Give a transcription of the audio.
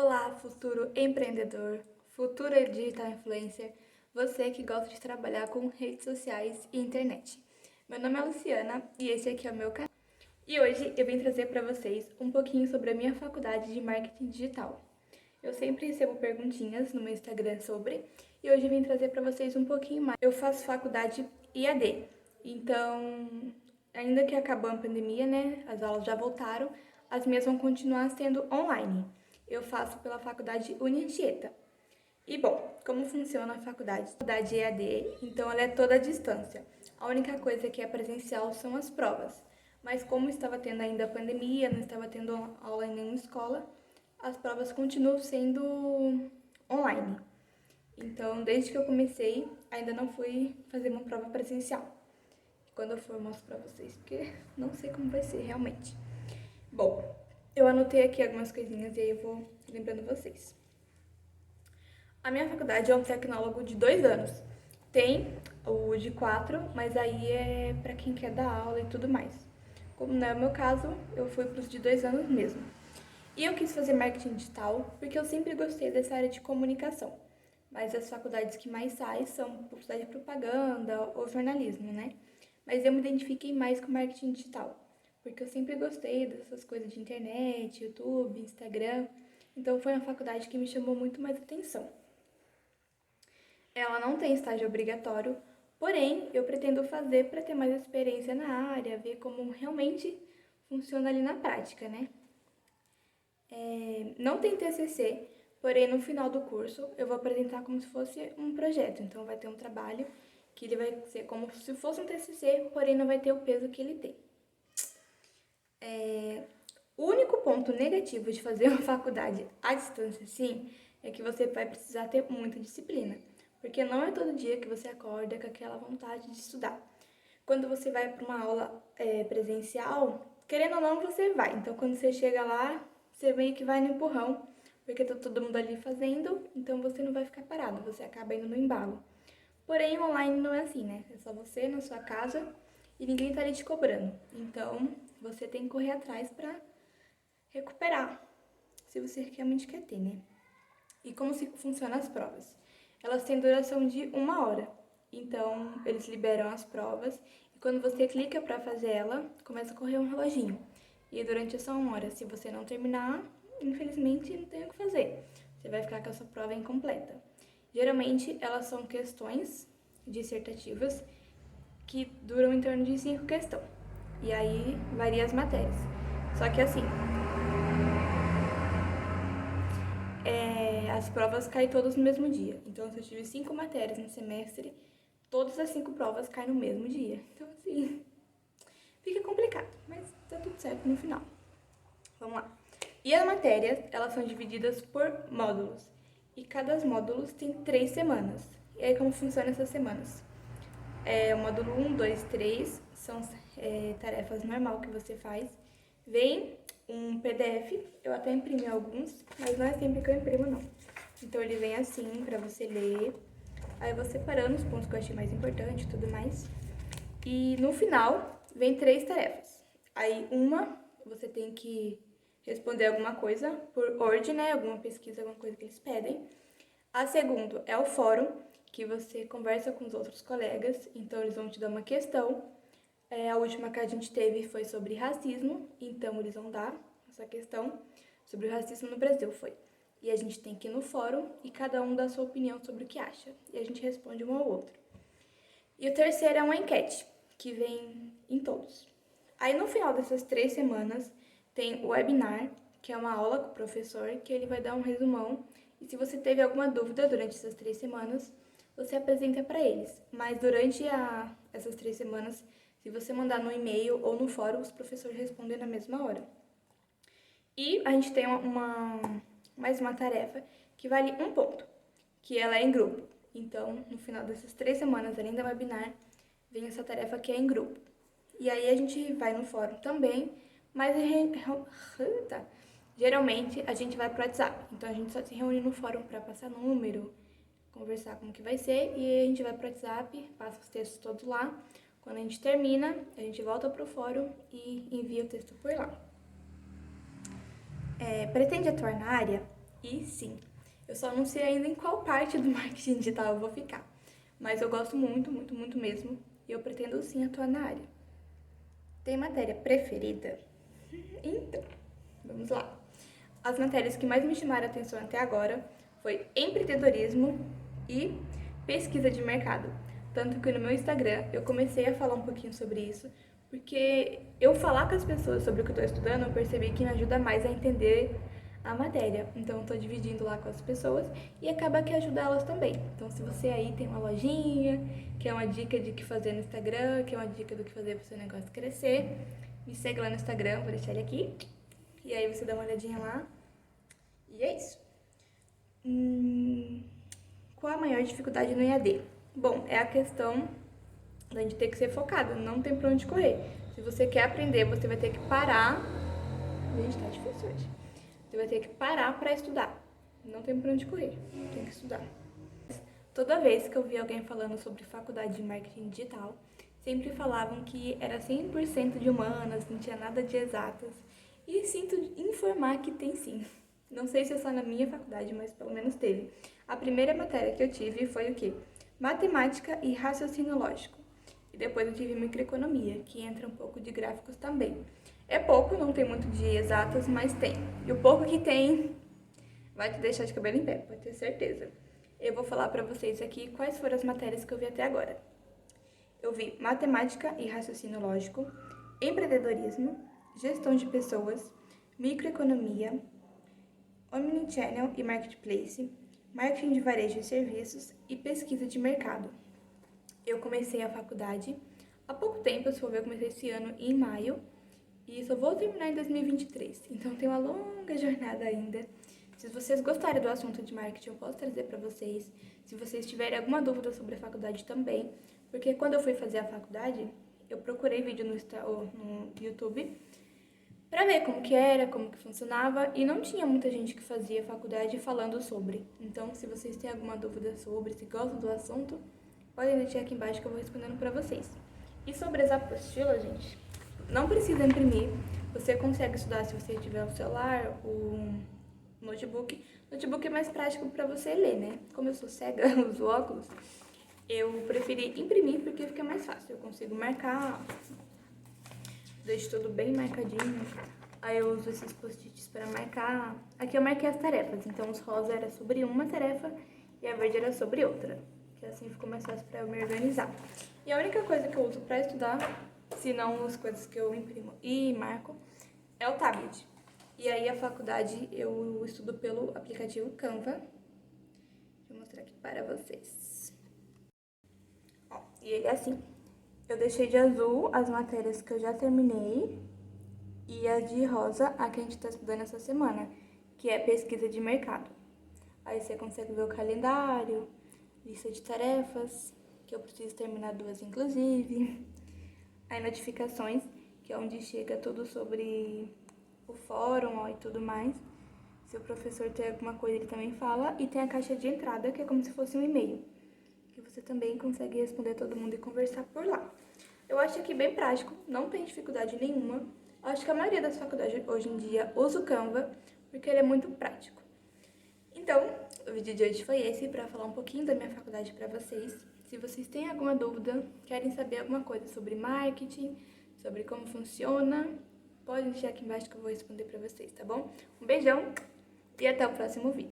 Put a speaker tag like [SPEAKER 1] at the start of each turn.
[SPEAKER 1] Olá, futuro empreendedor, futura digital influencer, você que gosta de trabalhar com redes sociais e internet. Meu nome é Luciana e esse aqui é o meu canal. E hoje eu vim trazer para vocês um pouquinho sobre a minha faculdade de marketing digital. Eu sempre recebo perguntinhas no meu Instagram sobre, e hoje eu vim trazer para vocês um pouquinho mais. Eu faço faculdade IAD, então, ainda que acabou a pandemia, né, as aulas já voltaram, as minhas vão continuar sendo online. Eu faço pela faculdade Unitieta. E bom, como funciona a faculdade? A faculdade EAD, então ela é toda à distância. A única coisa que é presencial são as provas. Mas como estava tendo ainda a pandemia, não estava tendo aula em nenhuma escola, as provas continuam sendo online. Então, desde que eu comecei, ainda não fui fazer uma prova presencial. Quando eu for, eu mostro pra vocês, porque não sei como vai ser realmente. Bom, eu anotei aqui algumas coisinhas e aí eu vou lembrando vocês. A minha faculdade é um tecnólogo de 2 anos. Tem o de 4, mas aí é pra quem quer dar aula e tudo mais. Como não é o meu caso, eu fui pros de 2 anos mesmo. E eu quis fazer marketing digital porque eu sempre gostei dessa área de comunicação. Mas as faculdades que mais saem são publicidade e propaganda ou jornalismo, né? Mas eu me identifiquei mais com marketing digital, porque eu sempre gostei dessas coisas de internet, YouTube, Instagram. Então foi uma faculdade que me chamou muito mais atenção. Ela não tem estágio obrigatório, porém eu pretendo fazer para ter mais experiência na área, ver como realmente funciona ali na prática, né? Não tem TCC, porém no final do curso eu vou apresentar como se fosse um projeto. Então vai ter um trabalho que ele vai ser como se fosse um TCC, porém não vai ter o peso que ele tem. O único ponto negativo de fazer uma faculdade à distância, sim, é que você vai precisar ter muita disciplina, porque não é todo dia que você acorda com aquela vontade de estudar. Quando você vai para uma aula presencial, querendo ou não, você vai. Então, quando você chega lá, você meio que vai no empurrão, porque tá todo mundo ali fazendo, então você não vai ficar parado, você acaba indo no embalo. Porém, online não é assim, né? É só você na sua casa e ninguém tá ali te cobrando. Então, você tem que correr atrás para recuperar, se você realmente quer ter, né? E como se funcionam as provas? Elas têm duração de 1 hora. Então, eles liberam as provas e quando você clica para fazer ela, começa a correr um reloginho. E durante essa 1 hora, se você não terminar, infelizmente não tem o que fazer. Você vai ficar com a sua prova incompleta. Geralmente, elas são questões dissertativas que duram em torno de 5 questões. E aí, varia as matérias. Só que assim, as provas caem todas no mesmo dia. Então, se eu tive 5 matérias no semestre, todas as 5 provas caem no mesmo dia. Então, assim, fica complicado, mas tá tudo certo no final. Vamos lá. E as matérias, elas são divididas por módulos. E cada módulo tem 3 semanas. E aí, como funcionam essas semanas? O módulo 1, 2, 3 são tarefas normal que você faz. Vem um PDF, eu até imprimi alguns, mas não é sempre que eu imprimo, não. Então, ele vem assim, pra você ler. Aí eu vou separando os pontos que eu achei mais importante e tudo mais. E no final, vem 3 tarefas. Aí, uma, você tem que responder alguma coisa por ordem, né? Alguma pesquisa, alguma coisa que eles pedem. A segunda é o fórum, que você conversa com os outros colegas, então eles vão te dar uma questão. A última que a gente teve foi sobre racismo, então eles vão dar essa questão sobre o racismo no Brasil, foi. E a gente tem que ir no fórum e cada um dá a sua opinião sobre o que acha, e a gente responde um ao outro. E o terceiro é uma enquete, que vem em todos. Aí no final dessas 3 semanas tem o webinar, que é uma aula com o professor, que ele vai dar um resumão. E se você teve alguma dúvida durante essas 3 semanas, você apresenta para eles. Mas durante essas 3 semanas, se você mandar no e-mail ou no fórum, os professores respondem na mesma hora. E a gente tem mais uma tarefa que vale 1 ponto, que ela é em grupo. Então, no final dessas 3 semanas, além da webinar, vem essa tarefa que é em grupo. E aí a gente vai no fórum também, mas geralmente a gente vai pro WhatsApp. Então a gente só se reúne no fórum para passar número, conversar como que vai ser, e a gente vai pro WhatsApp, passa os textos todos lá. Quando a gente termina, a gente volta pro fórum e envia o texto por lá. Pretende atuar na área? E sim, eu só não sei ainda em qual parte do marketing digital eu vou ficar. Mas eu gosto muito, muito, muito mesmo. E eu pretendo sim atuar na área. Tem matéria preferida? Então, vamos lá. As matérias que mais me chamaram a atenção até agora foi empreendedorismo e pesquisa de mercado. Tanto que no meu Instagram eu comecei a falar um pouquinho sobre isso, porque eu falar com as pessoas sobre o que eu estou estudando, eu percebi que me ajuda mais a entender a matéria. Então, estou dividindo lá com as pessoas e acaba que ajuda elas também. Então, se você aí tem uma lojinha, quer uma dica de o que fazer no Instagram, quer uma dica do que fazer para o seu negócio crescer, me segue lá no Instagram, vou deixar ele aqui. E aí você dá uma olhadinha lá. E é isso. Qual a maior dificuldade no EAD? Bom, é a questão da gente ter que ser focado, não tem pra onde correr. Se você quer aprender, você vai ter que parar. Gente, tá difícil hoje. Você vai ter que parar pra estudar. Não tem pra onde correr, tem que estudar. Toda vez que eu vi alguém falando sobre faculdade de marketing digital, sempre falavam que era 100% de humanas, não tinha nada de exatas. E sinto informar que tem sim. Não sei se é só na minha faculdade, mas pelo menos teve. A primeira matéria que eu tive foi o quê? Matemática e raciocínio lógico. E depois eu tive microeconomia, que entra um pouco de gráficos também. É pouco, não tem muito de exatas, mas tem. E o pouco que tem vai te deixar de cabelo em pé, pode ter certeza. Eu vou falar pra vocês aqui quais foram as matérias que eu vi até agora. Eu vi matemática e raciocínio lógico, empreendedorismo, gestão de pessoas, microeconomia, omnichannel e marketplace, marketing de varejo e serviços e pesquisa de mercado. Eu comecei a faculdade há pouco tempo, se for ver, eu comecei esse ano em maio e só vou terminar em 2023, então tem uma longa jornada ainda. Se vocês gostarem do assunto de marketing, eu posso trazer para vocês. Se vocês tiverem alguma dúvida sobre a faculdade também, porque quando eu fui fazer a faculdade, eu procurei vídeo no YouTube para ver como que era, como que funcionava, e não tinha muita gente que fazia faculdade falando sobre. Então, se vocês têm alguma dúvida sobre, se gostam do assunto, podem deixar aqui embaixo que eu vou respondendo para vocês. E sobre as apostilas, gente, não precisa imprimir, você consegue estudar se você tiver o celular, o notebook. Notebook é mais prático para você ler, né? Como eu sou cega, uso óculos, eu preferi imprimir porque fica mais fácil. Eu consigo marcar, deixo tudo bem marcadinho. Aí eu uso esses post-its para marcar. Aqui eu marquei as tarefas, então os rosa era sobre uma tarefa e a verde era sobre outra. Que assim ficou mais fácil para eu me organizar. E a única coisa que eu uso para estudar, se não as coisas que eu imprimo e marco, é o tablet. E aí a faculdade eu estudo pelo aplicativo Canva. Deixa eu mostrar aqui para vocês. Ó, e ele é assim. Eu deixei de azul as matérias que eu já terminei e a de rosa a que a gente está estudando essa semana, que é pesquisa de mercado. Aí você consegue ver o calendário, lista de tarefas, que eu preciso terminar 2 inclusive. Aí notificações, que é onde chega tudo sobre o fórum, ó, e tudo mais. Se o professor tem alguma coisa, ele também fala. E tem a caixa de entrada, que é como se fosse um e-mail, que você também consegue responder todo mundo e conversar por lá. Eu acho aqui bem prático, não tem dificuldade nenhuma. Eu acho que a maioria das faculdades hoje em dia usa o Canva, porque ele é muito prático. Então, o vídeo de hoje foi esse, para falar um pouquinho da minha faculdade para vocês. Se vocês têm alguma dúvida, querem saber alguma coisa sobre marketing, sobre como funciona, pode deixar aqui embaixo que eu vou responder para vocês, tá bom? Um beijão e até o próximo vídeo.